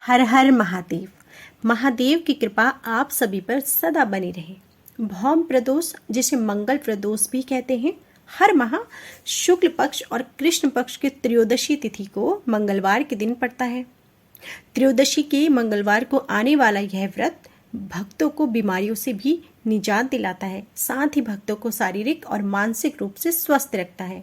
हर हर महादेव। महादेव की कृपा आप सभी पर सदा बनी रहे। भौम प्रदोष, जिसे मंगल प्रदोष भी कहते हैं, हर माह शुक्ल पक्ष और कृष्ण पक्ष की त्रयोदशी तिथि को मंगलवार के दिन पड़ता है। त्रयोदशी के मंगलवार को आने वाला यह व्रत भक्तों को बीमारियों से भी निजात दिलाता है, साथ ही भक्तों को शारीरिक और मानसिक रूप से स्वस्थ रखता है।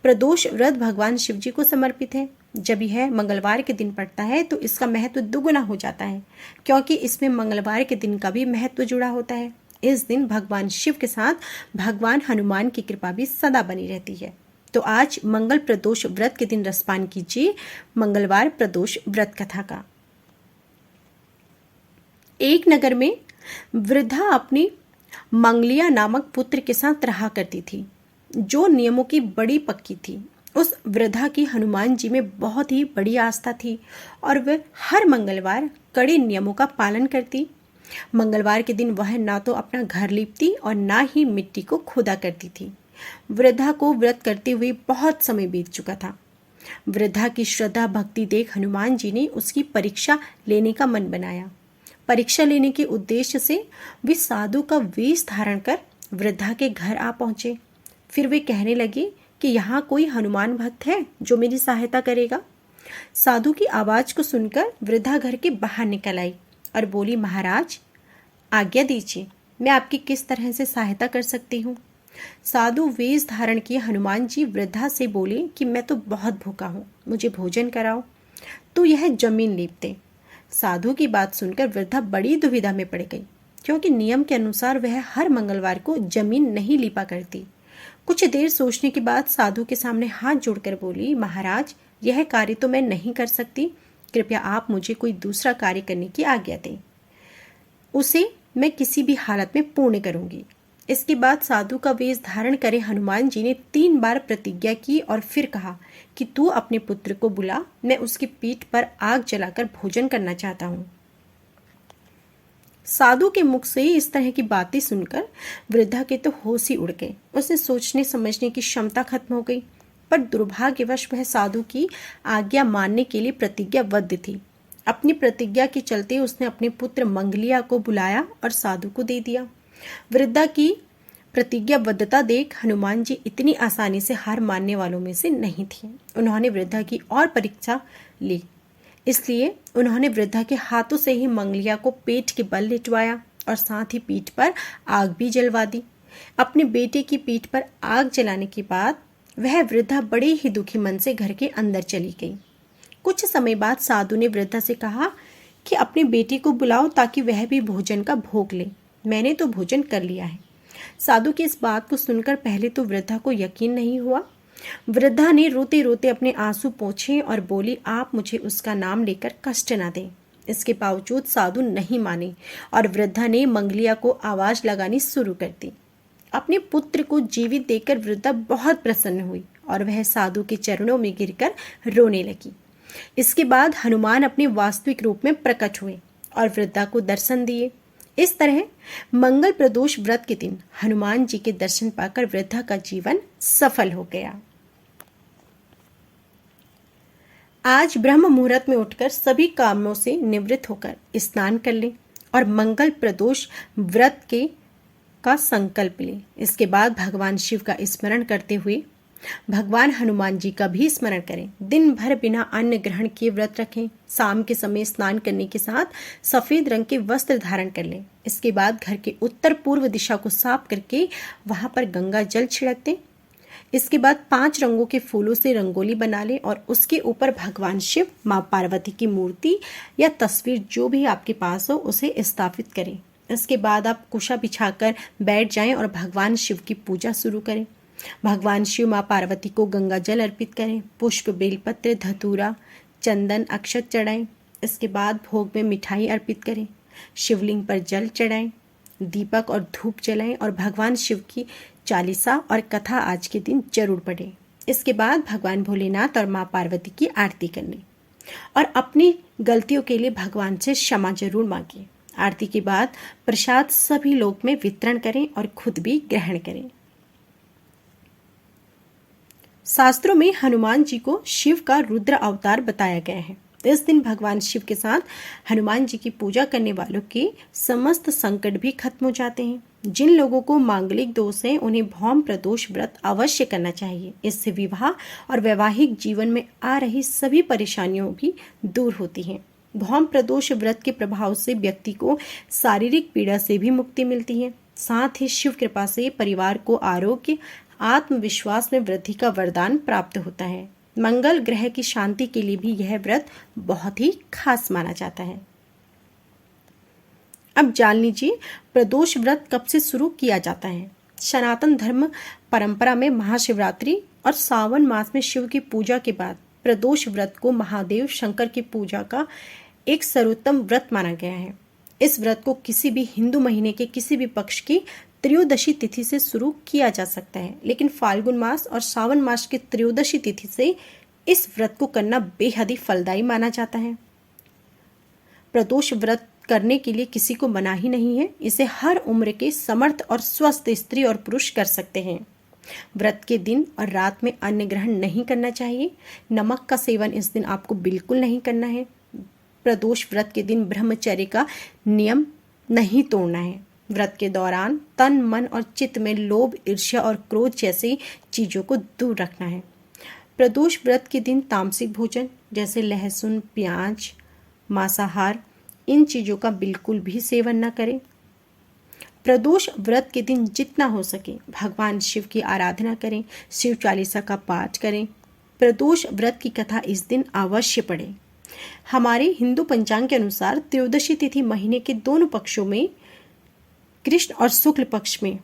प्रदोष व्रत भगवान शिव जी को समर्पित है। जब यह मंगलवार के दिन पड़ता है तो इसका महत्व दुगुना हो जाता है, क्योंकि इसमें मंगलवार के दिन का भी महत्व जुड़ा होता है। इस दिन भगवान शिव के साथ भगवान हनुमान की कृपा भी सदा बनी रहती है। तो आज मंगल प्रदोष व्रत के दिन रसपान कीजिए मंगलवार प्रदोष व्रत कथा का। एक नगर में वृद्धा अपनी मंगलिया नामक पुत्र के साथ रहा करती थी, जो नियमों की बड़ी पक्की थी। उस वृद्धा की हनुमान जी में बहुत ही बड़ी आस्था थी और वह हर मंगलवार कड़े नियमों का पालन करती। मंगलवार के दिन वह ना तो अपना घर लीपती और ना ही मिट्टी को खोदा करती थी। वृद्धा को व्रत करते हुए बहुत समय बीत चुका था। वृद्धा की श्रद्धा भक्ति देख हनुमान जी ने उसकी परीक्षा लेने का मन बनाया। परीक्षा लेने के उद्देश्य से वे साधु का वेश धारण कर वृद्धा के घर आ पहुंचे। फिर वे कहने लगे कि यहाँ कोई हनुमान भक्त है जो मेरी सहायता करेगा। साधु की आवाज को सुनकर वृद्धा घर के बाहर निकल आई और बोली, महाराज आज्ञा दीजिए, मैं आपकी किस तरह से सहायता कर सकती हूँ। साधु वेश धारण किए हनुमान जी वृद्धा से बोले कि मैं तो बहुत भूखा हूँ, मुझे भोजन कराओ। तो यह जमीन लीपते। साधु की बात सुनकर वृद्धा बड़ी दुविधा में पड़ गई, क्योंकि नियम के अनुसार वह हर मंगलवार को जमीन नहीं लीपा करती। कुछ देर सोचने के बाद साधु के सामने हाथ जोड़कर बोली, महाराज यह कार्य तो मैं नहीं कर सकती, कृपया आप मुझे कोई दूसरा कार्य करने की आज्ञा दें, उसे मैं किसी भी हालत में पूर्ण करूंगी। इसके बाद साधु का वेश धारण करे हनुमान जी ने 3 बार प्रतिज्ञा की और फिर कहा कि तू अपने पुत्र को बुला, मैं उसकी पीठ पर आग जलाकर भोजन करना चाहता हूँ। साधु के मुख से इस तरह की बातें सुनकर वृद्धा के तो होश ही उड़ गए। उसे सोचने समझने की क्षमता खत्म हो गई, पर दुर्भाग्यवश वह साधु की आज्ञा मानने के लिए प्रतिज्ञाबद्ध थी। अपनी प्रतिज्ञा के चलते उसने अपने पुत्र मंगलिया को बुलाया और साधु को दे दिया। वृद्धा की प्रतिज्ञाबद्धता देख हनुमान जी इतनी आसानी से हार मानने वालों में से नहीं थी। उन्होंने वृद्धा की और परीक्षा ली, इसलिए उन्होंने वृद्धा के हाथों से ही मंगलिया को पेट के बल लिटवाया और साथ ही पीठ पर आग भी जलवा दी। अपने बेटे की पीठ पर आग जलाने के बाद वह वृद्धा बड़े ही दुखी मन से घर के अंदर चली गई। कुछ समय बाद साधु ने वृद्धा से कहा कि अपने बेटे को बुलाओ ताकि वह भी भोजन का भोग ले, मैंने तो भोजन कर लिया है। साधु की इस बात को सुनकर पहले तो वृद्धा को यकीन नहीं हुआ। वृद्धा ने रोते रोते अपने आंसू पोंछे और बोली, आप मुझे उसका नाम लेकर कष्ट न दें। इसके बावजूद साधु नहीं माने और वृद्धा ने मंगलिया को आवाज लगानी शुरू कर दी। अपने पुत्र को जीवित देखकर वृद्धा बहुत प्रसन्न हुई और वह साधु के चरणों में गिरकर रोने लगी। इसके बाद हनुमान अपने वास्तविक रूप में प्रकट हुए और वृद्धा को दर्शन दिए। इस तरह मंगल प्रदोष व्रत के दिन हनुमान जी के दर्शन पाकर वृद्धा का जीवन सफल हो गया। आज ब्रह्म मुहूर्त में उठकर सभी कामों से निवृत्त होकर स्नान कर लें और मंगल प्रदोष व्रत का संकल्प लें। इसके बाद भगवान शिव का स्मरण करते हुए भगवान हनुमान जी का भी स्मरण करें। दिन भर बिना अन्न ग्रहण किए व्रत रखें। शाम के समय स्नान करने के साथ सफेद रंग के वस्त्र धारण कर लें। इसके बाद घर के उत्तर पूर्व दिशा को साफ करके वहां पर गंगा जल छिड़क दें। इसके बाद 5 रंगों के फूलों से रंगोली बना लें और उसके ऊपर भगवान शिव, माँ पार्वती की मूर्ति या तस्वीर जो भी आपके पास हो उसे स्थापित करें। इसके बाद आप कुशा बिछाकर बैठ जाएं और भगवान शिव की पूजा शुरू करें। भगवान शिव, माँ पार्वती को गंगा जल अर्पित करें। पुष्प, बेलपत्र, धतूरा, चंदन, अक्षत चढ़ाएं। इसके बाद भोग में मिठाई अर्पित करें। शिवलिंग पर जल चढ़ाएं, दीपक और धूप जलाएं और भगवान शिव की चालीसा और कथा आज के दिन जरूर पढ़ें। इसके बाद भगवान भोलेनाथ और माँ पार्वती की आरती कर लें और अपनी गलतियों के लिए भगवान से क्षमा जरूर मांगिए। आरती के बाद प्रसाद सभी लोग में वितरण करें और खुद भी ग्रहण करें। शास्त्रों में हनुमान जी को शिव का रुद्र अवतार बताया गया है। इस दिन भगवान शिव के साथ हनुमान जी की पूजा करने वालों के समस्त संकट भी खत्म हो जाते हैं। जिन लोगों को मांगलिक दोष है उन्हें भौम प्रदोष व्रत अवश्य करना चाहिए। इससे विवाह और वैवाहिक जीवन में आ रही सभी परेशानियों भी दूर होती हैं। भौम प्रदोष व्रत के प्रभाव से व्यक्ति को शारीरिक पीड़ा से भी मुक्ति मिलती है। साथ ही शिव कृपा से परिवार को आरोग्य, आत्मविश्वास में वृद्धि का वरदान प्राप्त होता है। मंगल ग्रह की शांति के लिए भी यह व्रत बहुत ही खास माना जाता है। अब जान लीजिए प्रदोष व्रत कब से शुरू किया जाता है। सनातन धर्म परंपरा में महाशिवरात्रि और सावन मास में शिव की पूजा के बाद प्रदोष व्रत को महादेव शंकर की पूजा का एक सर्वोत्तम व्रत माना गया है। इस व्रत को किसी भी हिंदू महीने के किसी भी पक्ष की त्रयोदशी तिथि से शुरू किया जा सकता है, लेकिन फाल्गुन मास और सावन मास की त्रयोदशी तिथि से इस व्रत को करना बेहद ही फलदायी माना जाता है। प्रदोष व्रत करने के लिए किसी को मनाही नहीं है। इसे हर उम्र के समर्थ और स्वस्थ स्त्री और पुरुष कर सकते हैं। व्रत के दिन और रात में अन्न ग्रहण नहीं करना चाहिए। नमक का सेवन इस दिन आपको बिल्कुल नहीं करना है। प्रदोष व्रत के दिन ब्रह्मचर्य का नियम नहीं तोड़ना है। व्रत के दौरान तन, मन और चित्त में लोभ, ईर्ष्या और क्रोध जैसी चीजों को दूर रखना है। प्रदोष व्रत के दिन तामसिक भोजन जैसे लहसुन, प्याज, मांसाहार, इन चीजों का बिल्कुल भी सेवन न करें। प्रदोष व्रत के दिन जितना हो सके भगवान शिव की आराधना करें, शिव चालीसा का पाठ करें। प्रदोष व्रत की कथा इस दिन अवश्य पढ़ें। हमारे हिंदू पंचांग के अनुसार त्रयोदशी तिथि महीने के दोनों पक्षों में, कृष्ण और शुक्ल पक्ष में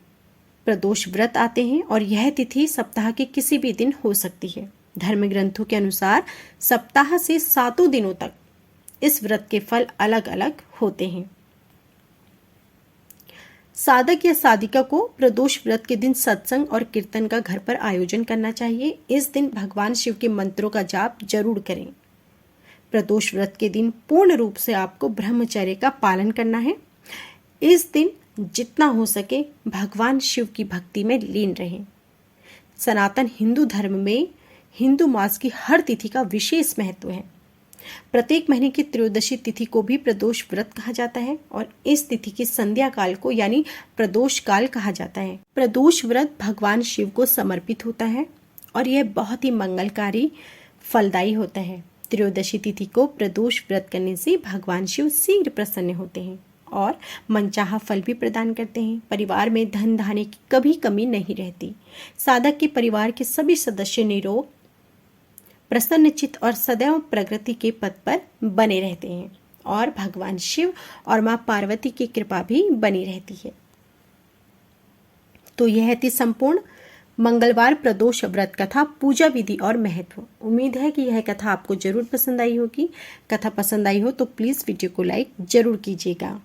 प्रदोष व्रत आते हैं और यह तिथि सप्ताह के किसी भी दिन हो सकती है। धर्म ग्रंथों के अनुसार सप्ताह से 7 दिनों तक इस व्रत के फल अलग अलग होते हैं। साधक या साधिका को प्रदोष व्रत के दिन सत्संग और कीर्तन का घर पर आयोजन करना चाहिए। इस दिन भगवान शिव के मंत्रों का जाप जरूर करें। प्रदोष व्रत के दिन पूर्ण रूप से आपको ब्रह्मचर्य का पालन करना है। इस दिन जितना हो सके भगवान शिव की भक्ति में लीन रहें। सनातन हिंदू धर्म में हिंदू मास की हर तिथि का विशेष महत्व है। प्रत्येक महीने की त्रयोदशी तिथि को भी प्रदोष व्रत कहा जाता है और इस तिथि की संध्या काल को यानी प्रदोष काल कहा जाता है। प्रदोष व्रत भगवान शिव को समर्पित होता है और यह बहुत ही मंगलकारी, फलदायी होता है। त्रयोदशी तिथि को प्रदोष व्रत करने से भगवान शिव शीघ्र प्रसन्न होते हैं और मनचाहा फल भी प्रदान करते हैं। परिवार में धन धान्य की कभी कमी नहीं रहती। साधक के परिवार के सभी सदस्य निरोग, प्रसन्नचित्त और सदैव प्रगति के पथ पर बने रहते हैं और भगवान शिव और मां पार्वती की कृपा भी बनी रहती है। तो यह थी संपूर्ण मंगलवार प्रदोष व्रत कथा, पूजा विधि और महत्व। उम्मीद है कि यह कथा आपको जरूर पसंद आई होगी। कथा पसंद आई हो तो प्लीज वीडियो को लाइक जरूर कीजिएगा।